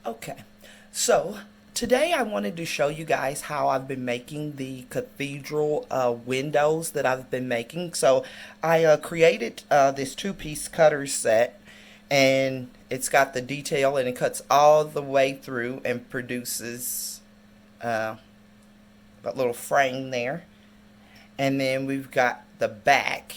Okay, so today I wanted to show you guys how I've been making the cathedral windows that I've been making. So I created this two-piece cutter set, and it's got the detail and it cuts all the way through and produces uh, a little frame there. And then we've got the back,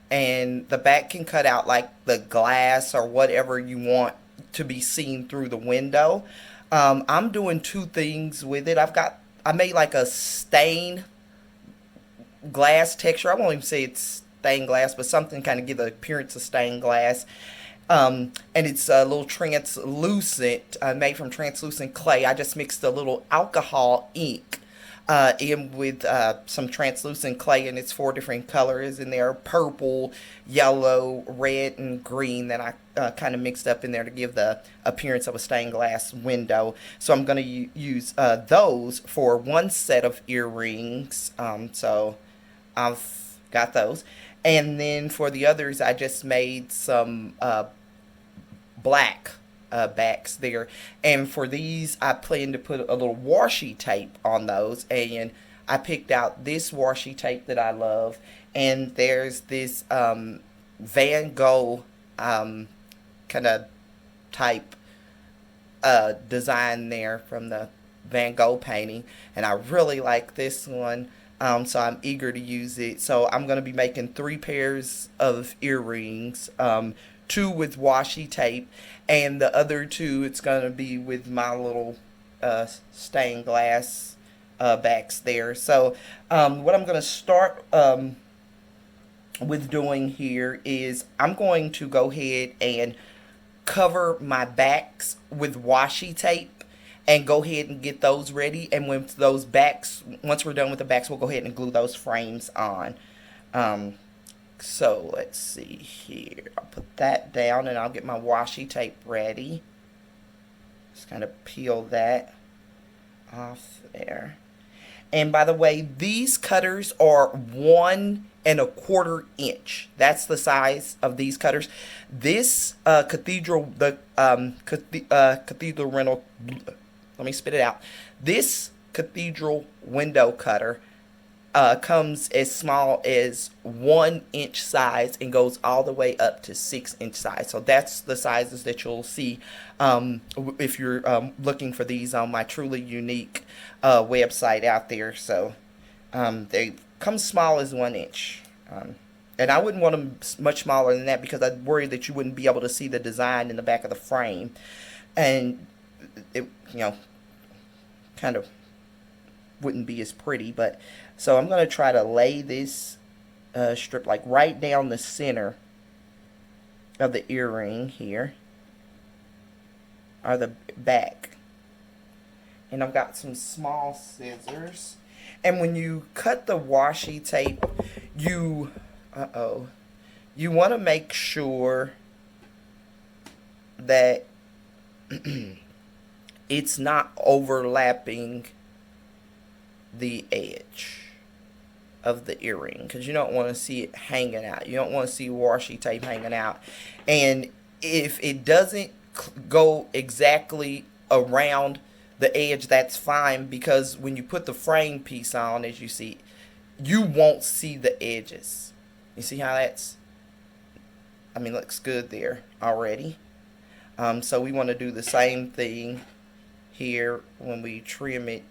and the back can cut out like the glass or whatever you want to be seen through the window. I'm doing two things with it. I made like a stained glass texture. I won't even say it's stained glass, but something kind of give the appearance of stained glass. And it's a little translucent, made from translucent clay. I just mixed a little alcohol ink in with some translucent clay, and it's four different colors in there: purple, yellow, red, and green, that I kind of mixed up in there to give the appearance of a stained glass window. So I'm going to use those for one set of earrings. So I've got those. And then for the others, I just made some black backs there. And for these, I plan to put a little washi tape on those. And I picked out this washi tape that I love. And there's this Van Gogh kind of type design there from the Van Gogh painting. And I really like this one. So I'm eager to use it. So I'm going to be making 3 pairs of earrings, two with washi tape, and the other two, it's going to be with my little stained glass backs there. So what I'm going to start with doing here is I'm going to go ahead and cover my backs with washi tape and go ahead and get those ready. And with those backs, once we're done with the backs, we'll go ahead and glue those frames on. So let's see here. I'll put that down and I'll get my washi tape ready. Just kind of peel that off there. And by the way, these cutters are 1 1/4 inch. That's the size of these cutters. This cathedral, cathedral rental. Let me spit it out. This cathedral window cutter comes as small as 1 inch size and goes all the way up to 6 inch size. So that's the sizes that you'll see if you're looking for these on my Truly Unique website out there. So they come small as 1 inch. And I wouldn't want them much smaller than that because I'd worry that you wouldn't be able to see the design in the back of the frame. And it, kind of wouldn't be as pretty. But so I'm going to try to lay this strip like right down the center of the earring here, or the back. And I've got some small scissors. And when you cut the washi tape, you want to make sure that it's not overlapping the edge of the earring, because you don't want to see it hanging out. You don't want to see washi tape hanging out. And if it doesn't go exactly around the edge, that's fine, because when you put the frame piece on, as you see, you won't see the edges. You see how that's, looks good there already. So we want to do the same thing here when we trim it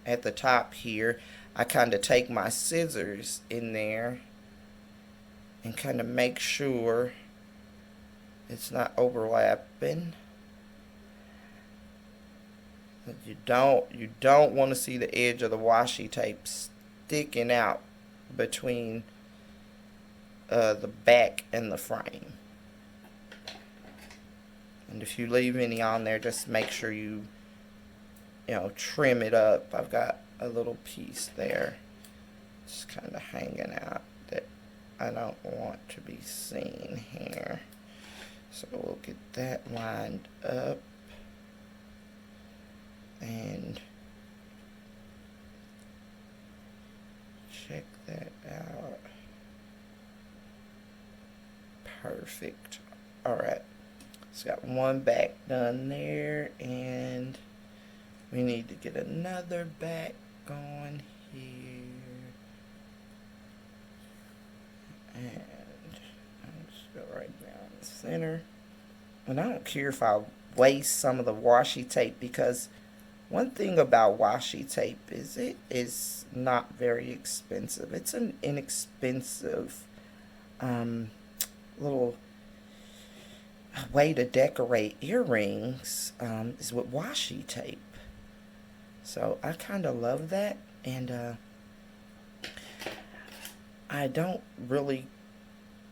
at the top here. I kind of take my scissors in there and kind of make sure it's not overlapping. You don't want to see the edge of the washi tape sticking out between the back and the frame. And if you leave any on there, just make sure you trim it up. I've got a little piece there just kind of hanging out that I don't want to be seen here. So we'll get that lined up and check that out. Perfect. Alright. It's got one back done there, and we need to get another back going here. And I'll just go right down the center. And I don't care if I waste some of the washi tape, because one thing about washi tape is it is not very expensive. It's an inexpensive little way to decorate earrings is with washi tape. So I kind of love that, and I don't really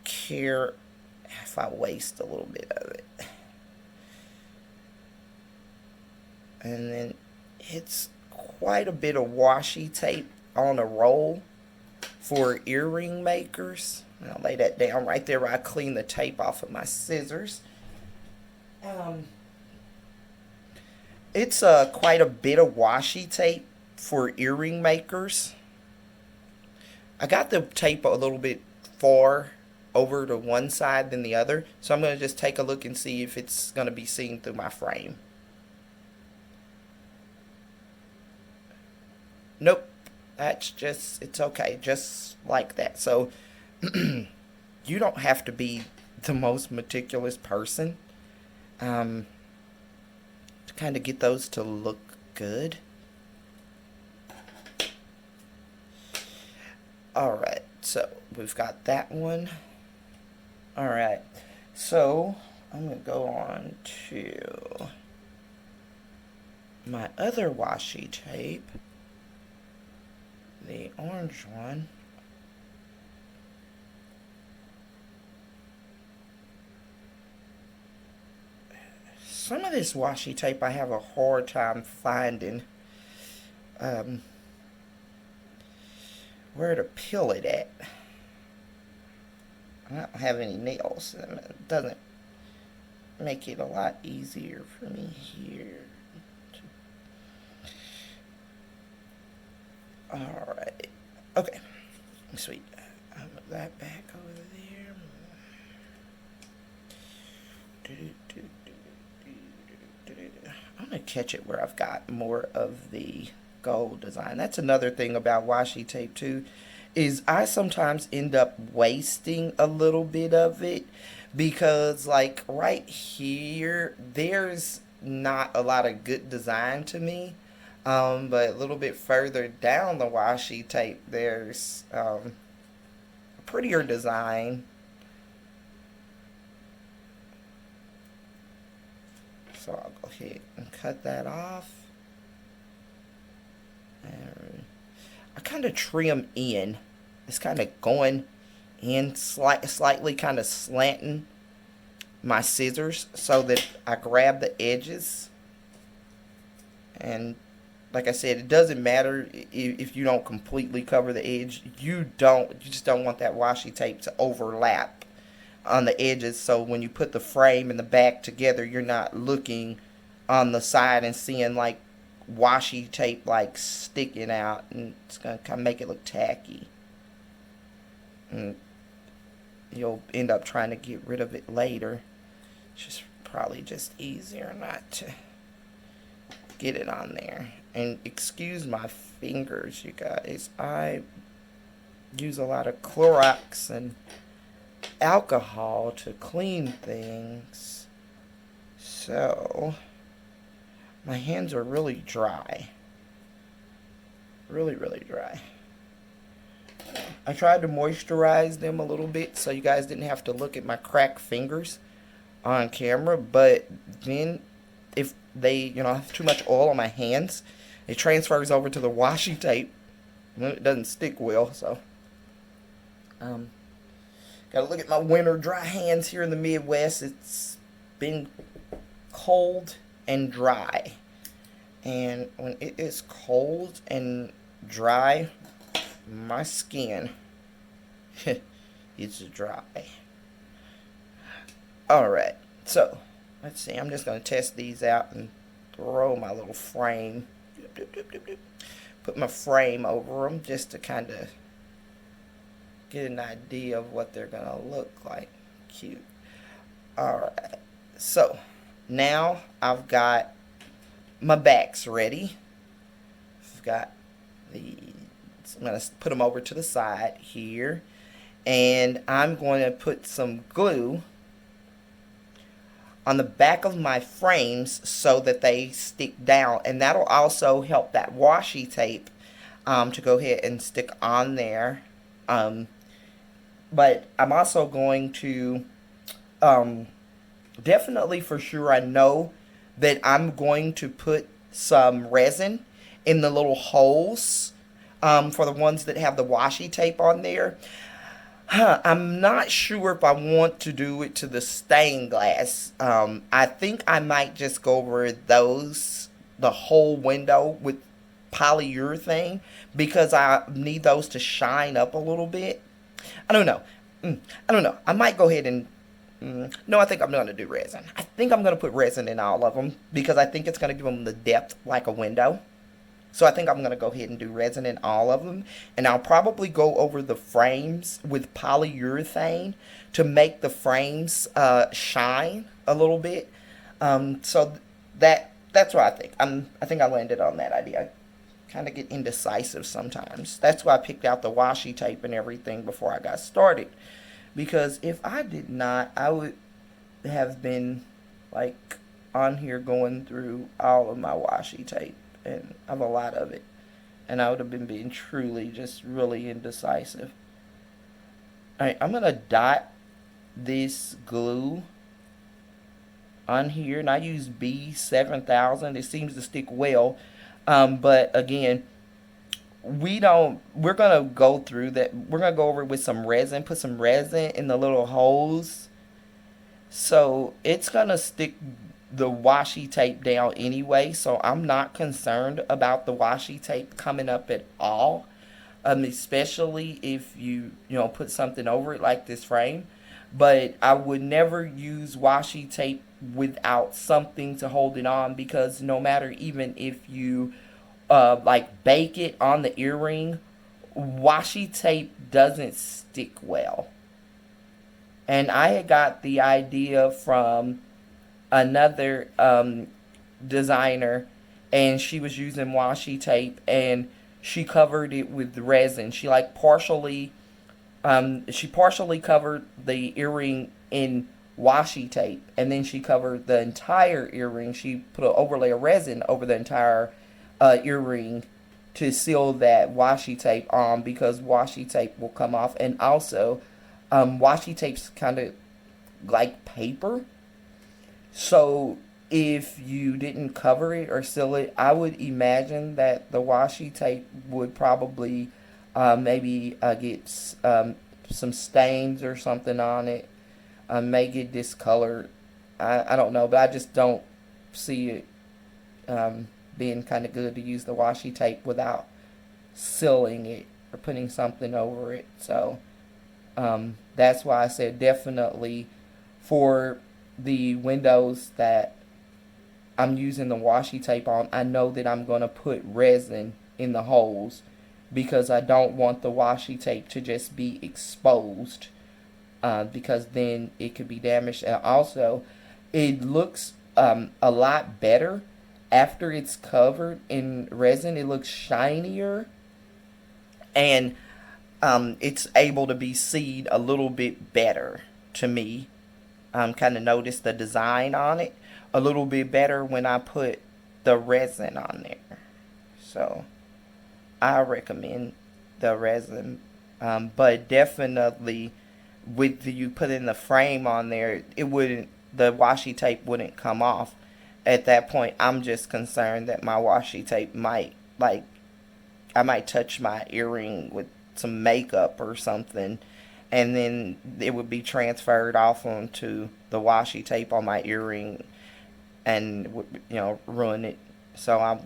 care if I waste a little bit of it. And then it's quite a bit of washi tape on a roll for earring makers. I'll lay that down right there where I clean the tape off of my scissors. It's quite a bit of washi tape for earring makers. I got the tape a little bit far over to one side than the other, so I'm going to just take a look and see if it's going to be seen through my frame. Nope, that's just, it's okay, just like that. So you don't have to be the most meticulous person to kind of get those to look good. Alright, so we've got that one. Alright, so I'm going to go on to my other washi tape, the orange one. Some of this washi tape I have a hard time finding where to peel it at. I don't have any nails, and it doesn't make it a lot easier for me here. Alright, okay, sweet. I'll move that back over there. I'm going to catch it where I've got more of the gold design. That's another thing about washi tape too, is I sometimes end up wasting a little bit of it, because like right here there's not a lot of good design to me, but a little bit further down the washi tape there's a prettier design. So I'll go ahead and cut that off. And I kind of trim in. It's kind of going in slightly kind of slanting my scissors so that I grab the edges. And like I said, it doesn't matter if you don't completely cover the edge. You just don't want that washi tape to overlap on the edges, so when you put the frame and the back together, you're not looking on the side and seeing like washi tape like sticking out, and it's gonna kind of make it look tacky, and you'll end up trying to get rid of it later. It's just probably just easier not to get it on there. And excuse my fingers, you guys, I use a lot of Clorox and alcohol to clean things, so my hands are really dry, really dry. I tried to moisturize them a little bit so you guys didn't have to look at my cracked fingers on camera, but then if they have too much oil on my hands, it transfers over to the washi tape and it doesn't stick well. So gotta look at my winter dry hands here in the Midwest. It's been cold and dry. And when it is cold and dry, my skin is dry. Alright, so let's see. I'm just going to test these out and throw my little frame. Put my frame over them just to kind of get an idea of what they're going to look like. Cute. Alright, So now I've got my backs ready. I've got the, I'm going to put them over to the side here. And I'm going to put some glue on the back of my frames so that they stick down. And that'll also help that washi tape to go ahead and stick on there. But I'm also going to definitely, for sure, I know that I'm going to put some resin in the little holes for the ones that have the washi tape on there. I'm not sure if I want to do it to the stained glass. I think I might just go over the whole window with polyurethane, because I need those to shine up a little bit. I don't know. I don't know. I might go ahead and no, I think I'm going to do resin. I think I'm going to put resin in all of them because I think it's going to give them the depth like a window. So I think I'm going to go ahead and do resin in all of them. And I'll probably go over the frames with polyurethane to make the frames shine a little bit. So that's what I think. I think I landed on that idea. I kind of get indecisive sometimes. That's why I picked out the washi tape and everything before I got started. Because if I did not, I would have been like on here going through all of my washi tape, and I have a lot of it, and I would have been being truly just really indecisive. Alright, I'm going to dot this glue on here, and I use B7000. It seems to stick well, but again, we're gonna go through that. We're gonna go over with some resin, put some resin in the little holes, so it's gonna stick the washi tape down anyway. So I'm not concerned about the washi tape coming up at all, especially if you put something over it like this frame. But I would never use washi tape without something to hold it on, because no matter, even if you like bake it on the earring, washi tape doesn't stick well. And I had got the idea from another designer, and she was using washi tape, and she covered it with resin. She like partially covered the earring in washi tape, and then she covered the entire earring. She put an overlay of resin over the entire earring to seal that washi tape on, because washi tape will come off. And also washi tape's kind of like paper, so if you didn't cover it or seal it, I would imagine that the washi tape would probably maybe get some stains or something on it, may get discolored. I don't know, but I just don't see it being kind of good to use the washi tape without sealing it or putting something over it. So that's why I said definitely for the windows that I'm using the washi tape on, I know that I'm going to put resin in the holes, because I don't want the washi tape to just be exposed, because then it could be damaged. And also, it looks a lot better after it's covered in resin. It looks shinier, and it's able to be seen a little bit better to me. Kind of notice the design on it a little bit better when I put the resin on there. So I recommend the resin, but definitely with you putting the frame on there, the washi tape wouldn't come off. At that point, I'm just concerned that my washi tape I might touch my earring with some makeup or something, and then it would be transferred off onto the washi tape on my earring and would, ruin it. So I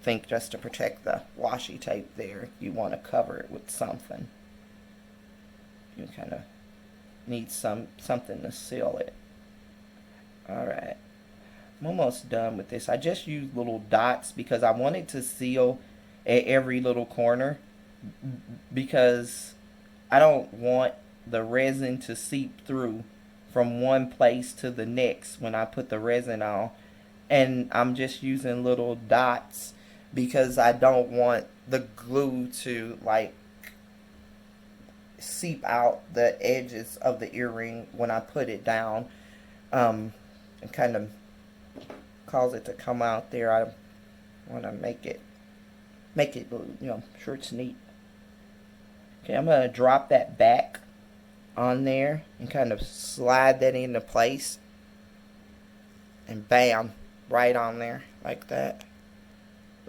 think just to protect the washi tape there, you want to cover it with something. You kind of need something to seal it. Alright, I'm almost done with this. I just used little dots because I wanted to seal at every little corner, because I don't want the resin to seep through from one place to the next when I put the resin on. And I'm just using little dots because I don't want the glue to like seep out the edges of the earring when I put it down, and kind of cause it to come out there. I want to make it, sure it's neat. Okay, I'm going to drop that back on there and kind of slide that into place, and bam, right on there like that.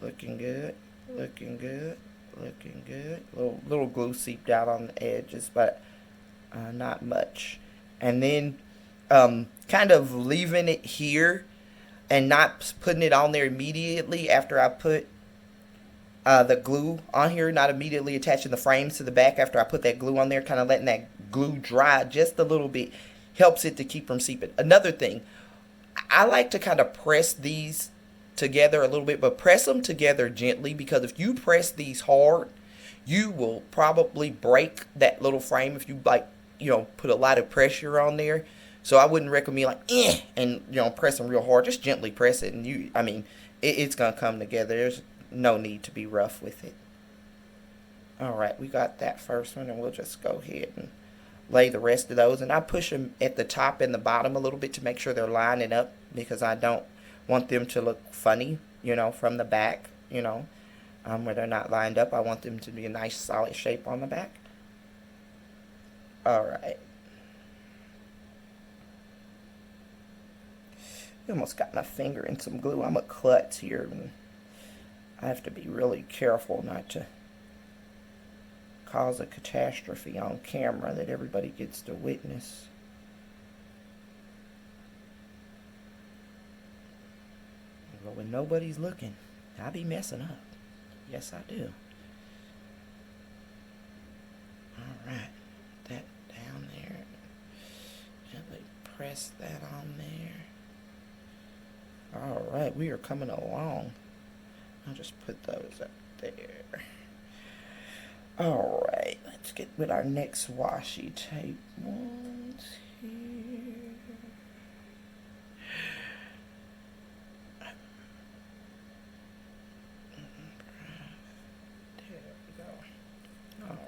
Looking good, looking good, looking good. Little glue seeped out on the edges, but not much. And then kind of leaving it here and not putting it on there immediately after I put the glue on here, not immediately attaching the frames to the back after I put that glue on there, kind of letting that glue dry just a little bit, helps it to keep from seeping. Another thing, I like to kind of press these together a little bit, but press them together gently, because if you press these hard, you will probably break that little frame if you put a lot of pressure on there. So I wouldn't recommend and press them real hard. Just gently press it, and it's gonna come together. There's no need to be rough with it. Alright, we got that first one, and we'll just go ahead and lay the rest of those. And I push them at the top and the bottom a little bit to make sure they're lining up, because I don't want them to look funny, from the back, where they're not lined up. I want them to be a nice solid shape on the back. Alright. Almost got my finger in some glue. I'm a klutz here, and I have to be really careful not to cause a catastrophe on camera that everybody gets to witness. But when nobody's looking, I be messing up. Yes, I do. Alright, that down there. Gently press that on there. Alright, we are coming along. I'll just put those up there. Alright, let's get with our next washi tape. One's here. There we go. Alright.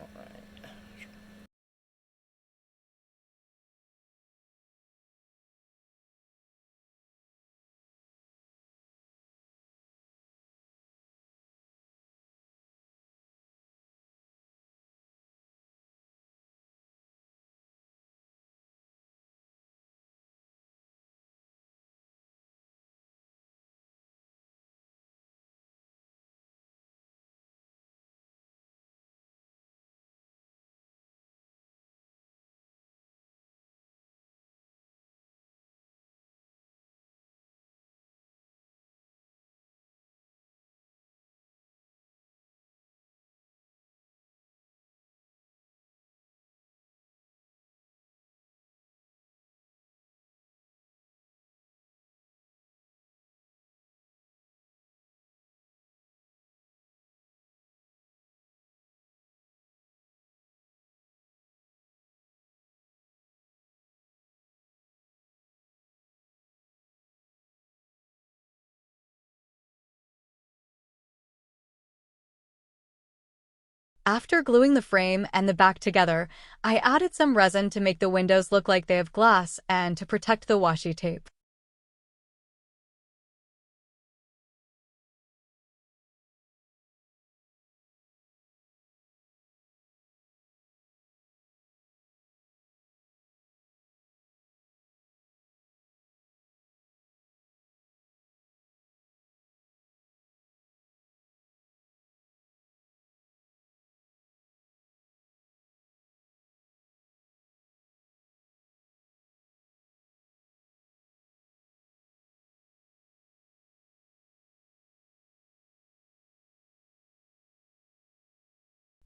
After gluing the frame and the back together, I added some resin to make the windows look like they have glass and to protect the washi tape.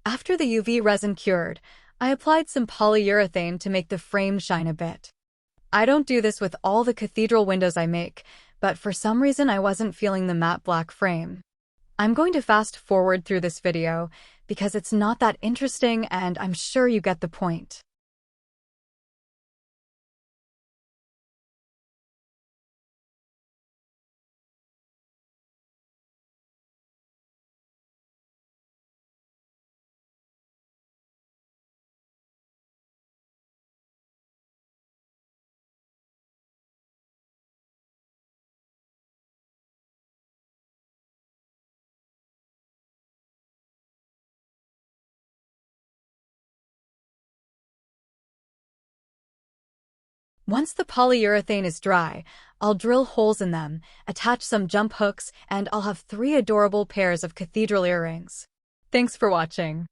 After the UV resin cured, I applied some polyurethane to make the frame shine a bit. I don't do this with all the cathedral windows I make, but for some reason I wasn't feeling the matte black frame. I'm going to fast forward through this video because it's not that interesting and I'm sure you get the point. Once the polyurethane is dry, I'll drill holes in them, attach some jump hooks, and I'll have 3 adorable pairs of cathedral earrings. Thanks for watching.